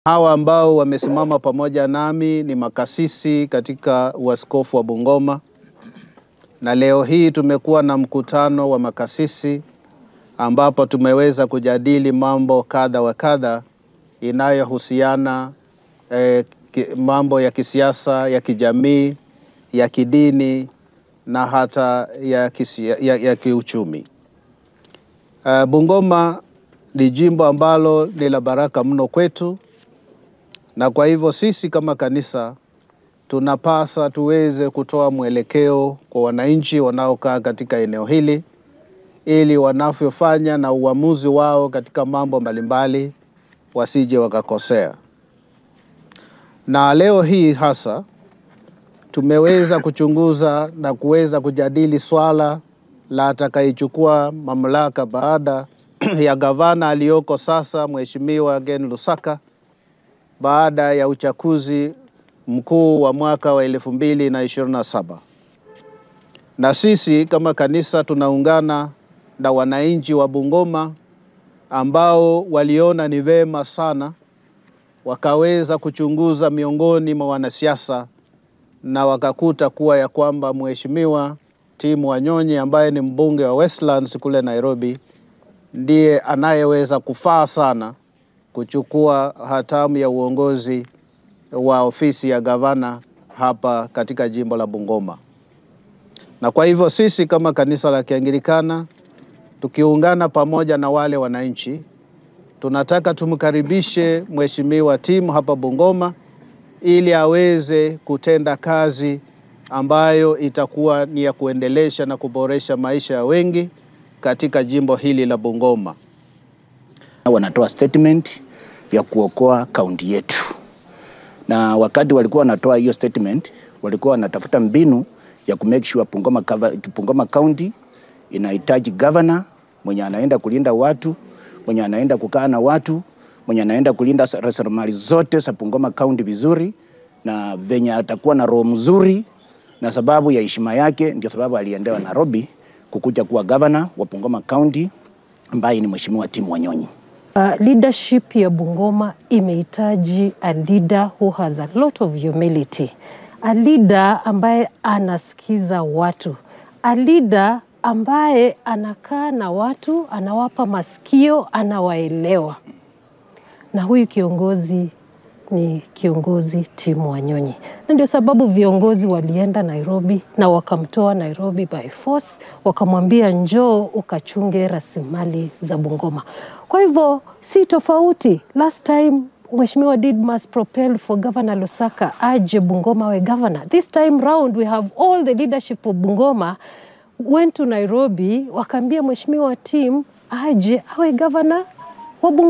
Hawa ambao wamesimama pamoja nami ni makasisi katika uaskofu wa Bungoma, na leo hii tumekuwa na mkutano wa makasisi ambapo tumeweza kujadili mambo kadha wa kadha inayohusiana mambo ya kisiasa, ya kijamii, ya kidini na hata ya kiuchumi. Bungoma ni jimbo ambalo ni la baraka mno kwetu, na kwa hivyo sisi kama kanisa tunapasa tuweze kutoa mwelekeo kwa wananchi wanaokaa katika eneo hili, ili wanavyofanya na uamuzi wao katika mambo mbalimbali wasije wakakosea. Na leo hii hasa tumeweza kuchunguza na kuweza kujadili swala la atakayechukua mamlaka baada ya gavana aliyoko sasa, Mheshimiwa Ken Lusaka, baada ya uchaguzi mkuu wa mwaka wa 2027. Na sisi kama kanisa tunaungana na wananchi wa Bungoma ambao waliona ni vema sana wakaweza kuchunguza miongoni mwa wanasiasa, na wakakuta kuwa ya kwamba Mheshimiwa Tim Wanyonyi ambaye ni mbunge wa Westlands kule Nairobi ndiye anayeweza kufaa sana kuchukua hatamu ya uongozi wa ofisi ya gavana hapa katika jimbo la Bungoma. Na kwa hivyo sisi kama kanisa la Kianglikana tukiungana pamoja na wale wananchi, tunataka tumkaribishe Mheshimiwa Tim hapa Bungoma ili aweze kutenda kazi ambayo itakuwa ni ya kuendelesha na kuboresha maisha ya wengi katika jimbo hili la Bungoma. Wanatoa statement ya kuokoa kaunti yetu. Na wakati walikuwa wanatoa hiyo statement, walikuwa wanatafuta mbinu ya kumake sure Bungoma County inahitaji governor mwenye anaenda kulinda watu, mwenye anaenda kukaa na watu, mwenye anaenda kulinda rasilimali zote za Bungoma County vizuri, na venye atakuwa na roho mzuri, na sababu ya heshima yake ndio sababu aliendewa Nairobi kukuja kuwa governor wa Bungoma County ambaye ni Mheshimiwa Tim Wanyonyi. Leadership ya Bungoma imehitaji a leader who has a lot of humility. A leader ambaye anasikiza watu. A leader ambaye anakaa na watu, anawapa masikio, anawaelewa. Na huyu kiongozi ni kiongozi Tim Wanyonyi. Na ndio sababu viongozi walienda Nairobi na wakamtoa Nairobi by force, wakamwambia njoo ukachunge rasilimali za Bungoma. Kwa hivyo si tofauti. Last time Mheshimiwa Didmas propelled for Governor Lusaka aje Bungoma we governor. This time round we have all the leadership of Bungoma went to Nairobi, wakaambia Mheshimiwa Tim aje awe governor wa Bungoma.